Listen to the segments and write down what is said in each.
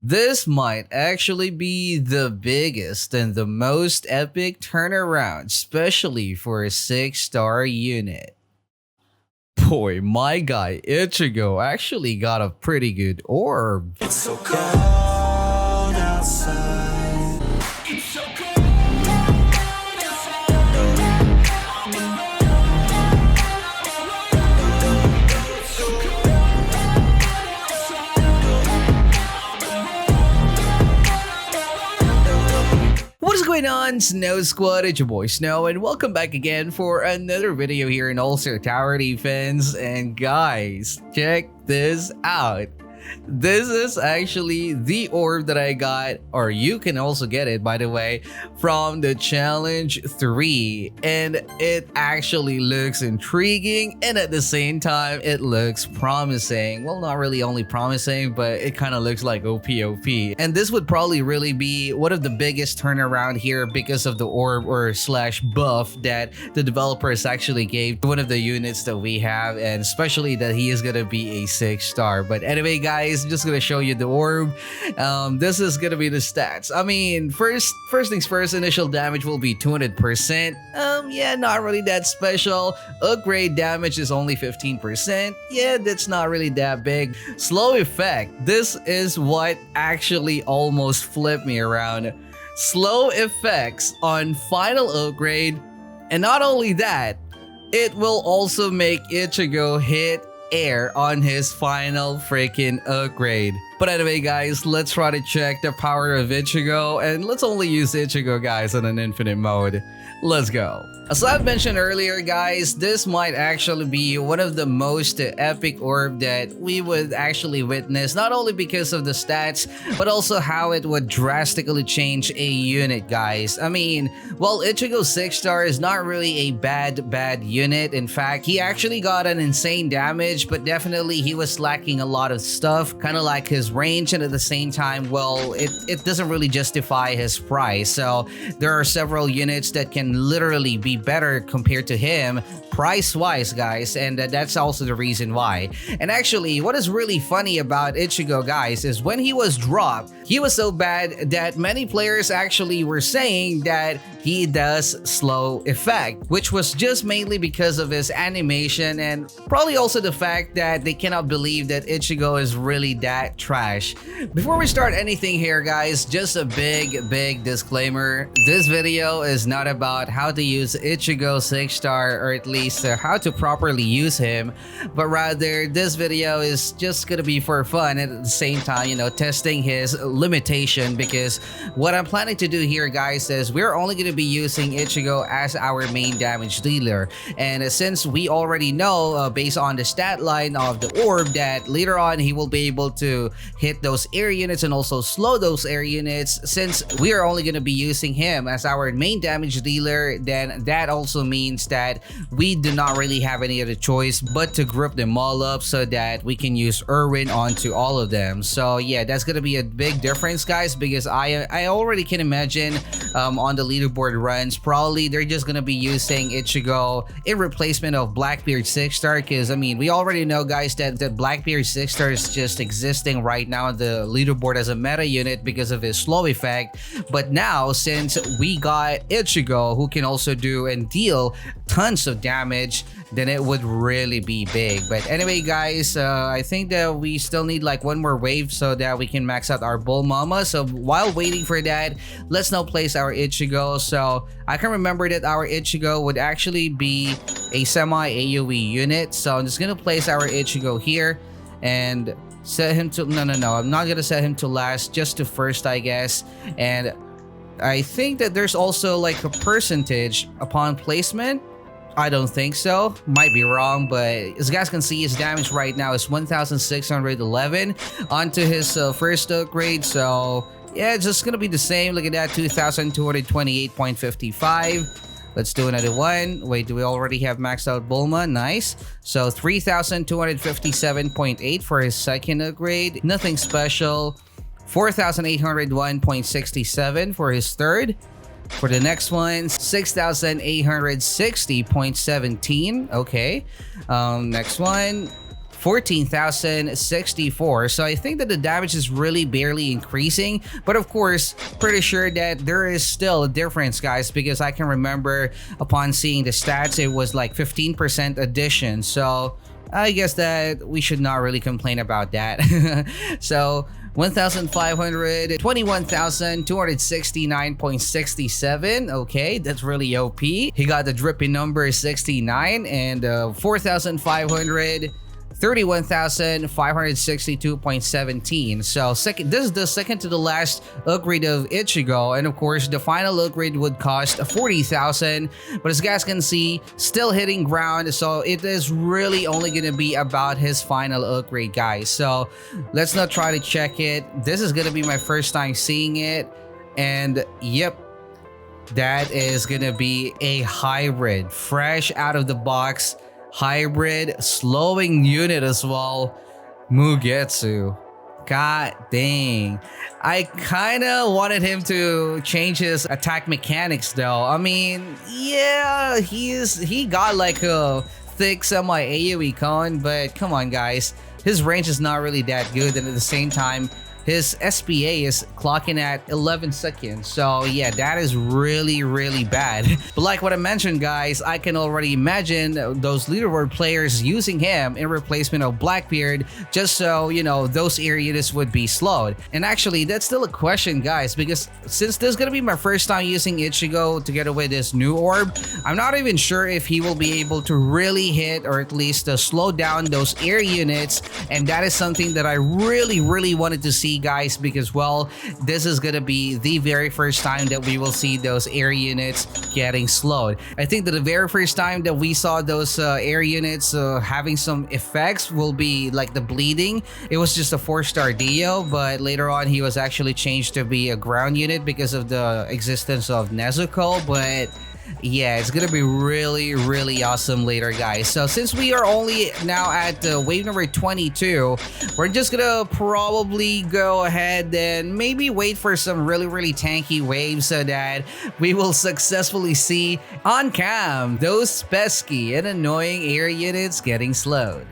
This might actually be the biggest and the most epic turnaround, especially for a 6-star unit. Boy, my guy Ichigo actually got a pretty good orb. It's so cold outside. It's so cold What is going on, Snow Squad? It's your boy Snow, and welcome back again for another video here in All-Star Tower Defense. And guys, check this out. This is actually the orb that I got, or you can also get it, by the way, from the Challenge 3. And it actually looks intriguing, and at the same time, it looks promising. Well, not really only promising, but it kind of looks like OP. And this would probably really be one of the biggest turnaround here because of the orb or slash buff that the developers actually gave to one of the units that we have, and especially that he is gonna be a 6-star. But anyway, guys, I'm just gonna show you the orb. This is gonna be the stats. I mean, first things first, initial damage will be 200%. Yeah, not really that special. Upgrade damage is only 15%. Yeah, that's not really that big. Slow effect. This is what actually almost flipped me around. Slow effects on final upgrade, and not only that, it will also make Ichigo hit air on his final freaking upgrade. But anyway, guys, let's try to check the power of Ichigo, and let's only use Ichigo, guys, on an infinite mode. Let's go. As I've mentioned earlier, guys, this might actually be one of the most epic orb that we would actually witness, not only because of the stats, but also how it would drastically change a unit, guys. I mean, well, Ichigo 6-star is not really a bad unit. In fact, he actually got an insane damage, but definitely he was lacking a lot of stuff, kind of like his range, and at the same time, well, it doesn't really justify his price. So there are several units that can literally be better compared to him price-wise, guys, and that's also the reason why. And actually, what is really funny about Ichigo, guys, is when he was dropped, he was so bad that many players actually were saying that he does slow effect, which was just mainly because of his animation, and probably also the fact that they cannot believe that Ichigo is really that trash. Before we start anything here, guys, just a big disclaimer. This video is not about how to use Ichigo 6-star, or at least how to properly use him, but rather this video is just gonna be for fun, and at the same time, you know, testing his limitation, because what I'm planning to do here, guys, is we're only gonna be using Ichigo as our main damage dealer. And since we already know based on the stat line of the orb that later on he will be able to hit those air units and also slow those air units, since we are only going to be using him as our main damage dealer, then that also means that we do not really have any other choice but to group them all up so that we can use Irwin onto all of them. So yeah, that's going to be a big difference, guys, because I already can imagine on the leaderboard runs, probably they're just going to be using Ichigo in replacement of Blackbeard 6-star, because I mean, we already know, guys, that Blackbeard 6-star is just existing right now on the leaderboard as a meta unit because of his slow effect. But now, since we got Ichigo, who can also do and deal tons of damage, then it would really be big. But anyway, guys, I think that we still need like one more wave so that we can max out our Bull Mama. So while waiting for that, let's now place our Ichigo. So I can remember that our Ichigo would actually be a semi-AoE unit. So I'm just gonna place our Ichigo here and set him to no, I'm not gonna set him to last, just to first, I guess. And I think that there's also like a percentage upon placement. I don't think so, might be wrong, but as you guys can see, his damage right now is 1611 onto his first upgrade. So yeah, it's just gonna be the same. Look at that, 2228.55. Let's do another one. Wait, do we already have maxed out Bulma? Nice. So 3257.8 for his second upgrade. Nothing special. 4801.67 for his third. For the next one, 6,860.17. Okay. Next one, 14,064. So I think that the damage is really barely increasing, but of course, pretty sure that there is still a difference, guys, because I can remember upon seeing the stats, it was like 15% addition. So I guess that we should not really complain about that. So 1,500, 21,269.67. Okay, that's really OP. He got the drippy number 69 and 4,500. 31,562.17. So this is the second to the last upgrade of Ichigo, and of course the final upgrade would cost 40,000, but as you guys can see, still hitting ground, so it is really only gonna be about his final upgrade, guys. So let's not try to check it. This is gonna be my first time seeing it, and yep, that is gonna be a hybrid, fresh out of the box hybrid slowing unit as well. Mugetsu. God dang. I kind of wanted him to change his attack mechanics though. I mean, yeah, he got like a thick semi AoE con, but come on guys, his range is not really that good, and at the same time his SPA is clocking at 11 seconds. So yeah, that is really bad. But like what I mentioned, guys, I can already imagine those leaderboard players using him in replacement of Blackbeard, just so, you know, those area units would be slowed. And actually, that's still a question, guys, because since this is gonna be my first time using Ichigo together with this new orb, I'm not even sure if he will be able to really hit, or at least slow down those air units. And that is something that I really wanted to see, guys, because well, this is gonna be the very first time that we will see those air units getting slowed. I think that the very first time that we saw those air units having some effects will be like the bleeding. It was just a 4-star Dio, but later on he was actually changed to be a ground unit because of the existence of Nezuko. But yeah, it's gonna be really awesome later, guys. So since we are only now at wave number 22, we're just gonna probably go ahead and maybe wait for some really tanky waves so that we will successfully see on cam those pesky and annoying air units getting slowed.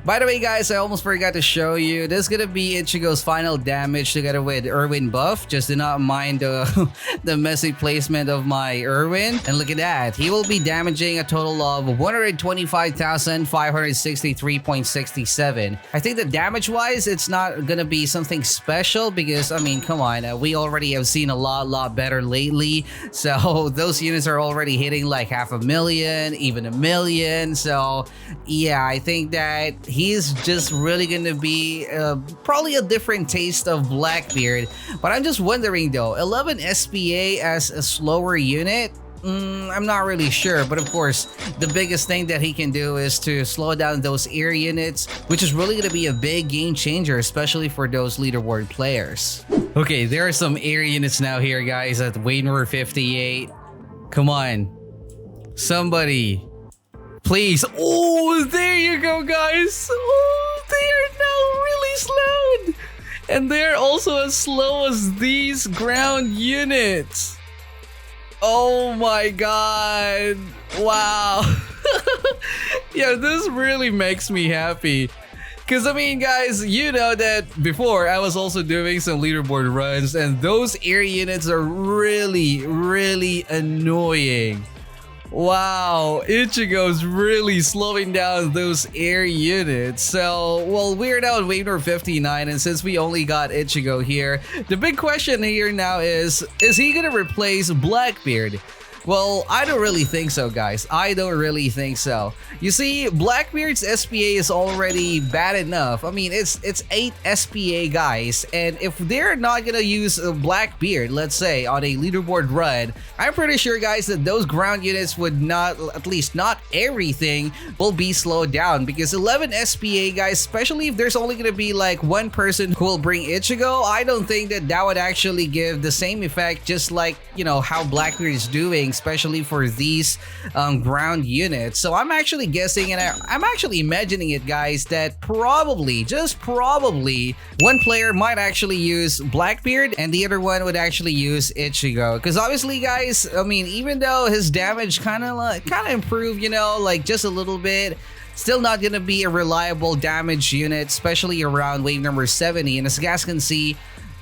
By the way, guys, I almost forgot to show you. This is gonna be Ichigo's final damage together with Irwin buff. Just do not mind the messy placement of my Irwin. And look at that. He will be damaging a total of 125,563.67. I think that damage-wise, it's not gonna be something special because, I mean, come on. We already have seen a lot better lately. So those units are already hitting like 500,000, even 1 million. So yeah, I think that he's just really gonna be probably a different taste of Blackbeard. But I'm just wondering though, 11 SPA as a slower unit? I'm not really sure, but of course, the biggest thing that he can do is to slow down those air units, which is really gonna be a big game changer, especially for those leaderboard players. Okay, there are some air units now here, guys, at wave number 58. Come on, somebody. Please. Oh, there you go, guys. Oh, they are now really slowed. And they're also as slow as these ground units. Oh my god. Wow. Yeah, this really makes me happy. Because, I mean, guys, you know that before I was also doing some leaderboard runs, and those air units are really annoying. Wow, Ichigo's really slowing down those air units. So, well, we're now at wave number 59, and since we only got Ichigo here, the big question here now is he gonna replace Blackbeard? Well, I don't really think so, guys. I don't really think so. You see, Blackbeard's SPA is already bad enough. I mean, it's 8 SPA, guys, and if they're not gonna use Blackbeard, let's say, on a leaderboard run, I'm pretty sure, guys, that those ground units would not, at least not everything, will be slowed down, because 11 SPA, guys, especially if there's only gonna be like one person who will bring Ichigo, I don't think that that would actually give the same effect, just like, you know, how Blackbeard is doing, especially for these ground units. So I'm actually guessing, and I'm actually imagining it, guys, that probably, just probably, one player might actually use Blackbeard and the other one would actually use Ichigo. Because obviously, guys, I mean, even though his damage kind of improved, you know, like just a little bit, Still not gonna be a reliable damage unit, especially around wave number 70. And as you guys can see,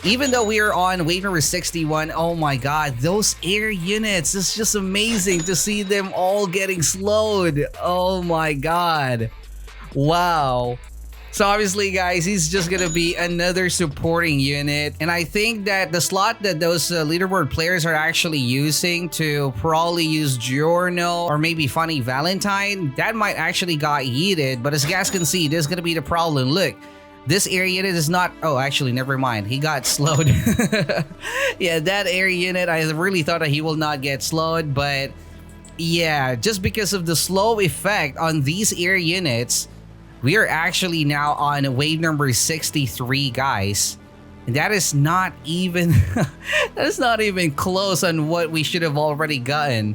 even though we are on wave number 61, oh my god, those air units, it's just amazing to see them all getting slowed. Oh my god. Wow. So obviously, guys, he's just gonna be another supporting unit. And I think that the slot that those leaderboard players are actually using to probably use Giorno or maybe Funny Valentine, that might actually got yeeted. But as you guys can see, this is gonna be the problem. Look, this air unit is not... Oh, actually, never mind. He got slowed. Yeah, that air unit, I really thought that he will not get slowed. But yeah, just because of the slow effect on these air units, we are actually now on wave number 63, guys. And that is not even that is not even close on what we should have already gotten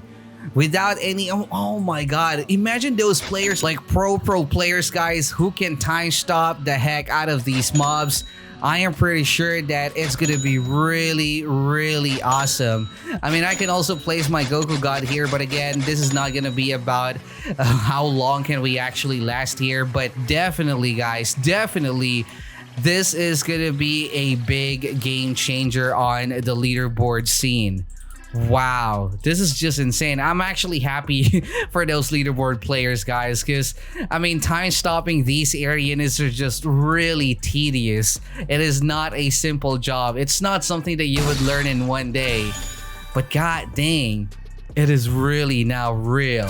without any... Oh my god, imagine those players like pro players, guys, who can time stop the heck out of these mobs. I am pretty sure that it's gonna be really, really awesome. I mean, I can also place my Goku God here, but again, this is not gonna be about how long can we actually last here. But definitely, guys, definitely, this is gonna be a big game changer on the leaderboard scene. Wow, this is just insane. I'm actually happy for those leaderboard players, guys, because I mean, time stopping these air units are just really tedious. It is not a simple job. It's not something that you would learn in one day, but god dang, it is really now real.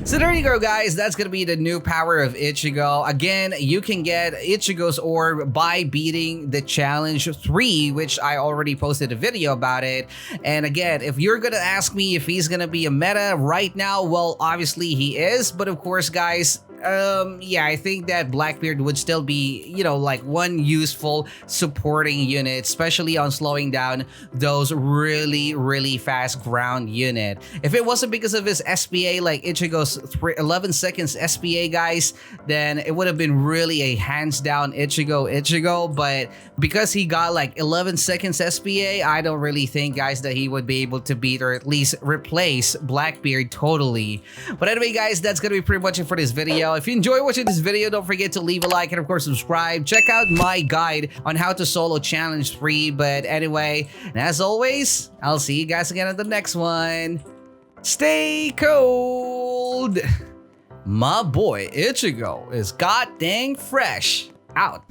So there you go, guys. That's gonna be the new power of Ichigo. Again, you can get Ichigo's orb by beating the challenge 3, which I already posted a video about it. And again, if you're gonna ask me if he's gonna be a meta right now, well, obviously he is. But of course, guys, yeah, I think that Blackbeard would still be, you know, like one useful supporting unit, especially on slowing down those really, really fast ground unit. If it wasn't because of his SPA, like Ichigo's 11 seconds SPA, guys, then it would have been really a hands down Ichigo. But because he got like 11 seconds SPA, I don't really think, guys, that he would be able to beat or at least replace Blackbeard totally. But anyway, guys, that's gonna be pretty much it for this video. If you enjoy watching this video, don't forget to leave a like and of course subscribe. Check out my guide on how to solo challenge 3. But anyway, and as always, I'll see you guys again at the next one. Stay cold. My boy Ichigo is god dang fresh out.